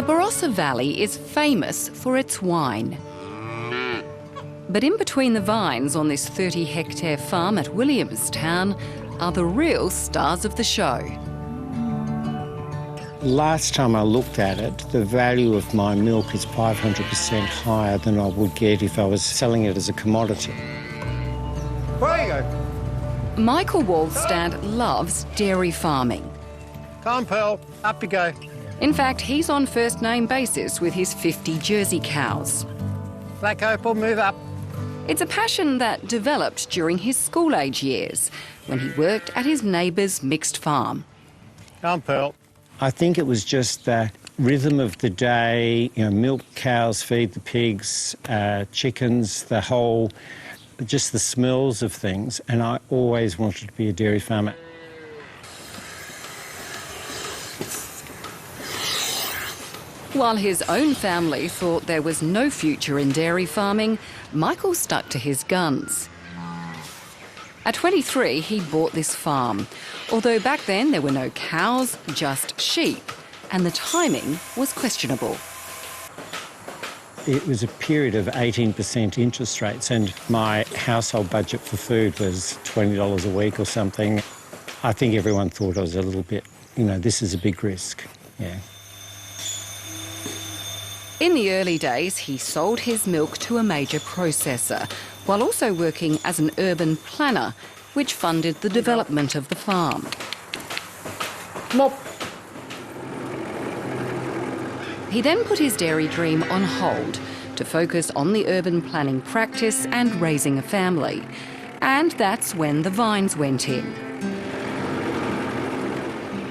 Barossa Valley is famous for its wine. But in between the vines on this 30-hectare farm at Williamstown are the real stars of the show. Last time I looked at it, the value of my milk is 500% higher than I would get if I was selling it as a commodity. Where you go? Michael Waldstad loves dairy farming. Come on, Pearl, up you go. In fact, he's on first-name basis with his 50 Jersey cows. Black Opal, move up. It's a passion that developed during his school-age years when he worked at his neighbour's mixed farm. Come on, Pearl. I think it was just the rhythm of the day, you know, milk cows, feed the pigs, chickens, just the smells of things, and I always wanted to be a dairy farmer. While his own family thought there was no future in dairy farming, Michael stuck to his guns. At 23, he bought this farm, although back then there were no cows, just sheep, and the timing was questionable. It was a period of 18% interest rates, and my household budget for food was $20 a week or something. I think everyone thought I was a little bit, this is a big risk, yeah. In the early days, he sold his milk to a major processor, while also working as an urban planner, which funded the development of the farm. Mop. He then put his dairy dream on hold to focus on the urban planning practice and raising a family. And that's when the vines went in.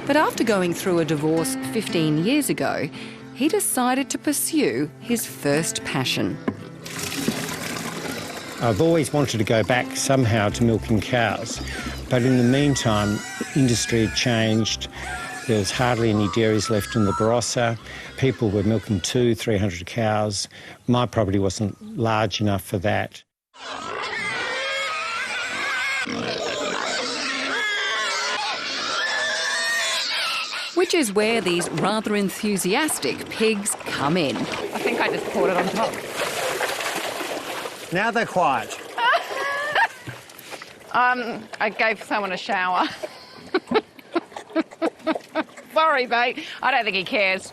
But after going through a divorce 15 years ago, he decided to pursue his first passion. I've always wanted to go back somehow to milking cows, but in the meantime, industry had changed. There was hardly any dairies left in the Barossa. People were milking 200-300 cows. My property wasn't large enough for that. Which is where these rather enthusiastic pigs come in. I think I just poured it on top. Now they're quiet. I gave someone a shower. Sorry, mate. I don't think he cares.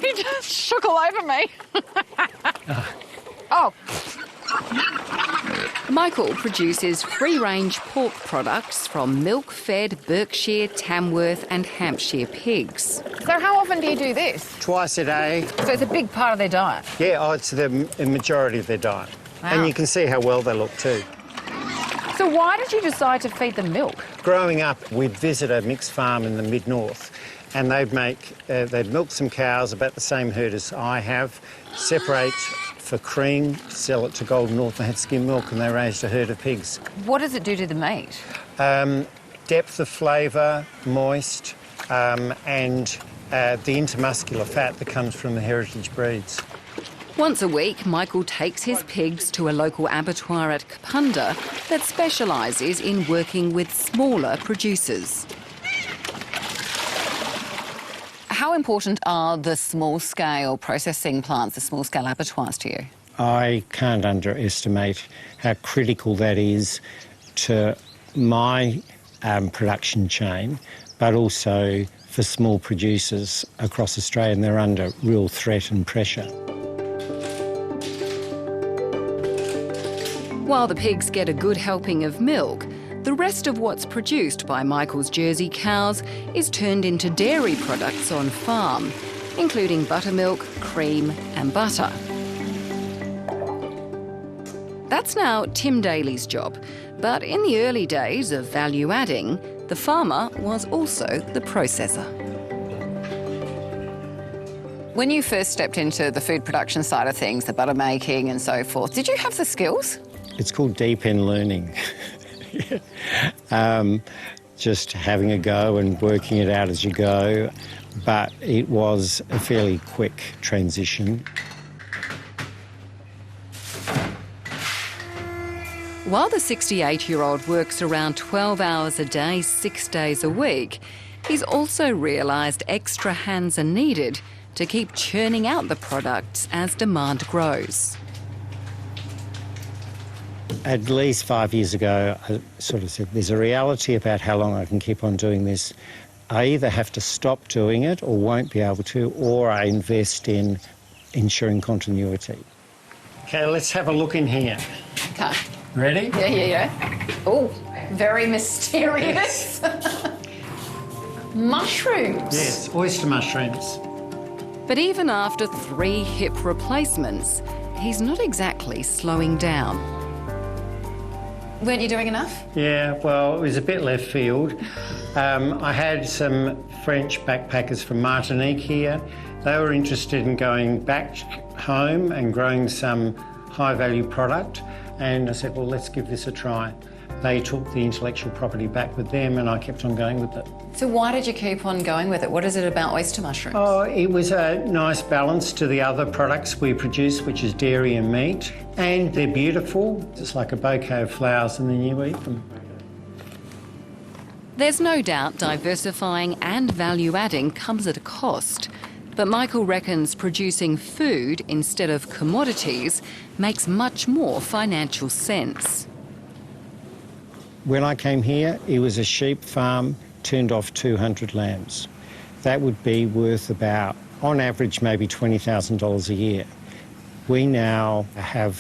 He just shook all over me. Oh. Michael produces free-range pork products from milk-fed Berkshire, Tamworth and Hampshire pigs. So how often do you do this? Twice a day. So it's a big part of their diet? Yeah, it's the majority of their diet. Wow. And you can see how well they look too. So why did you decide to feed them milk? Growing up, we'd visit a mixed farm in the mid-north, and they'd milk some cows, about the same herd as I have, separate for cream, sell it to Golden North. They had skim milk, and they raised a herd of pigs. What does it do to the meat? Depth of flavour, moist, and the intermuscular fat that comes from the heritage breeds. Once a week, Michael takes his pigs to a local abattoir at Kapunda that specialises in working with smaller producers. How important are the small-scale processing plants, the small-scale abattoirs to you? I can't underestimate how critical that is to my production chain, but also for small producers across Australia, and they're under real threat and pressure. While the pigs get a good helping of milk, the rest of what's produced by Michael's Jersey cows is turned into dairy products on farm, including buttermilk, cream and butter. That's now Tim Daly's job, but in the early days of value adding, the farmer was also the processor. When you first stepped into the food production side of things, the butter making and so forth, did you have the skills? It's called deep end learning. Just having a go and working it out as you go, but it was a fairly quick transition. While the 68-year-old works around 12 hours a day, 6 days a week, He's also realised extra hands are needed to keep churning out the products as demand grows. At least 5 years ago, I sort of said, there's a reality about how long I can keep on doing this. I either have to stop doing it or won't be able to, or I invest in ensuring continuity. Okay, let's have a look in here. Okay. Ready? Yeah. Oh, very mysterious. Mushrooms. Yes, oyster mushrooms. But even after 3 hip replacements, he's not exactly slowing down. Weren't you doing enough? Yeah, well, it was a bit left field. I had some French backpackers from Martinique here. They were interested in going back home and growing some high-value product, and I said, well, let's give this a try. They took the intellectual property back with them, and I kept on going with it. So why did you keep on going with it? What is it about oyster mushrooms? Oh, it was a nice balance to the other products we produce, which is dairy and meat, and they're beautiful. It's like a bouquet of flowers, and then you eat them. There's no doubt diversifying and value-adding comes at a cost, but Michael reckons producing food instead of commodities makes much more financial sense. When I came here, it was a sheep farm, turned off 200 lambs. That would be worth about, on average, maybe $20,000 a year. We now have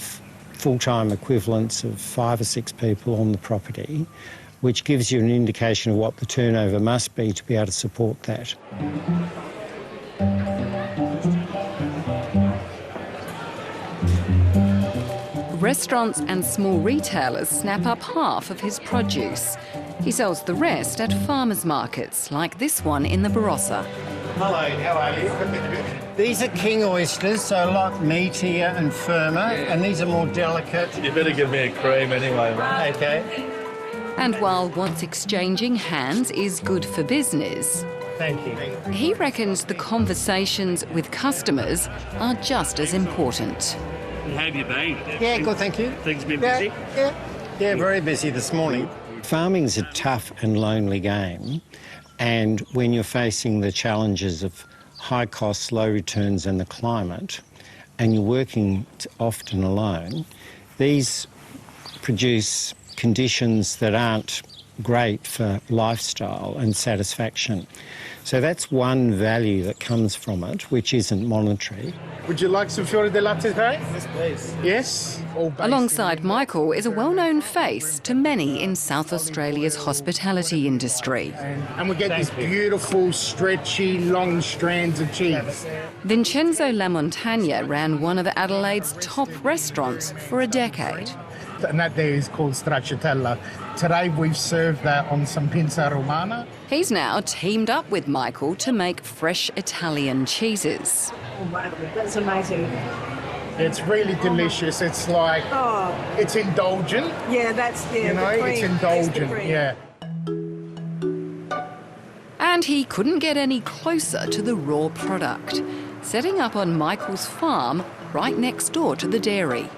full-time equivalents of 5 or 6 people on the property, which gives you an indication of what the turnover must be to be able to support that. Restaurants and small retailers snap up half of his produce. He sells the rest at farmers' markets, like this one in the Barossa. Hello, how are you? These are king oysters, so a lot meatier and firmer, and these are more delicate. You better give me a cream anyway, mate. Okay, And while what's exchanging hands is good for business, thank you. he reckons the conversations with customers are just as important. How have you been? Yeah, good, thank you. Things been busy? Yeah, very busy this morning. Farming's a tough and lonely game, and when you're facing the challenges of high costs, low returns and the climate, and you're working often alone, these produce conditions that aren't great for lifestyle and satisfaction. So that's one value that comes from it, which isn't monetary. Would you like some fiore di latte today? Yes, please. Yes? Alongside Michael is a well-known face to many in South Australia's hospitality industry. And we get these beautiful, stretchy, long strands of cheese. Vincenzo Lamontagna ran one of Adelaide's top restaurants for a decade. And that there is called stracciatella. Today we've served that on some pinza romana. He's now teamed up with Michael to make fresh Italian cheeses. Oh, wow, that's amazing. It's really delicious. It's like, it's indulgent. Yeah, that's the You know, the cream. it's That's the indulgent, cream. yeah. And he couldn't get any closer to the raw product, setting up on Michael's farm right next door to the dairy.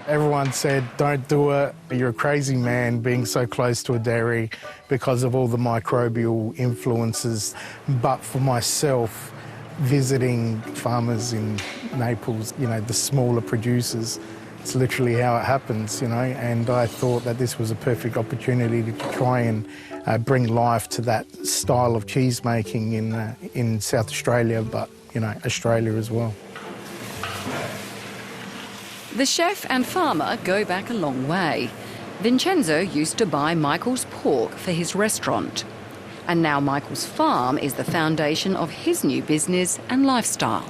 Everyone said, don't do it. You're a crazy man being so close to a dairy because of all the microbial influences. But for myself, visiting farmers in Naples, you know, the smaller producers, it's literally how it happens, you know, and I thought that this was a perfect opportunity to try and bring life to that style of cheese making in South Australia, but, you know, Australia as well. The chef and farmer go back a long way. Vincenzo used to buy Michael's pork for his restaurant. And now Michael's farm is the foundation of his new business and lifestyle.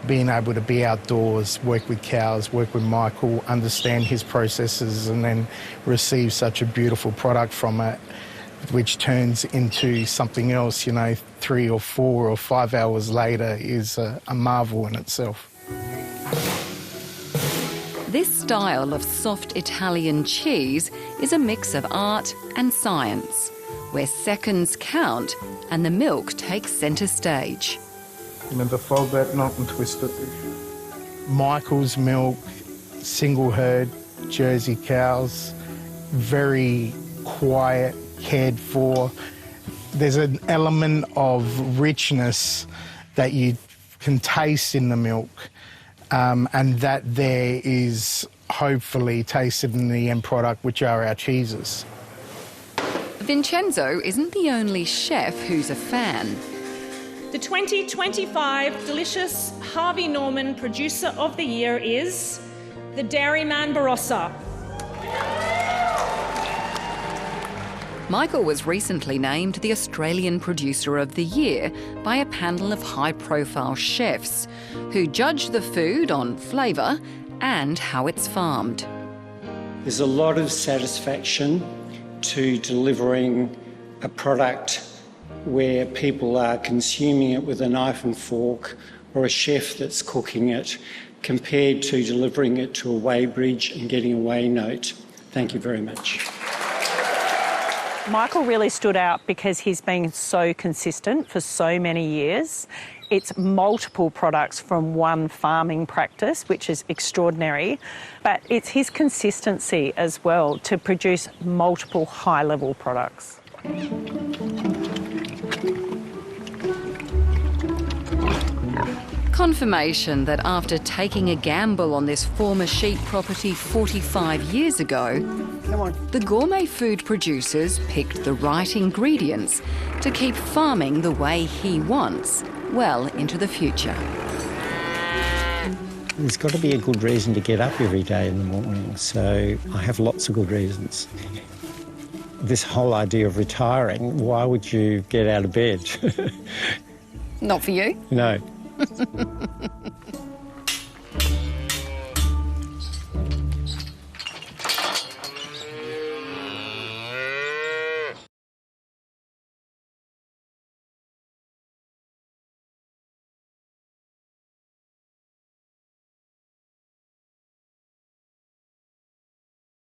Being able to be outdoors, work with cows, work with Michael, understand his processes and then receive such a beautiful product from it, which turns into something else, you know, 3 or 4 or 5 hours later is a marvel in itself. This style of soft Italian cheese is a mix of art and science, where seconds count and the milk takes centre stage. Met the fold knot and twist it. Michael's milk, single herd, Jersey cows, very quiet, cared for. There's an element of richness that you can taste in the milk, and that there is hopefully tasted in the end product, which are our cheeses. Vincenzo isn't the only chef who's a fan. The 2025 Delicious Harvey Norman Producer of the Year is the Dairyman Barossa. Michael was recently named the Australian Producer of the Year by a panel of high-profile chefs who judge the food on flavour and how it's farmed. There's a lot of satisfaction to delivering a product where people are consuming it with a knife and fork, or a chef that's cooking it, compared to delivering it to a weighbridge and getting a weigh note. Thank you very much. Michael really stood out because he's been so consistent for so many years. It's multiple products from one farming practice, which is extraordinary, but it's his consistency as well to produce multiple high-level products. Confirmation that after taking a gamble on this former sheep property 45 years ago, the gourmet food producers picked the right ingredients to keep farming the way he wants well into the future. There's got to be a good reason to get up every day in the morning, so I have lots of good reasons. This whole idea of retiring, why would you get out of bed? Not for you? No.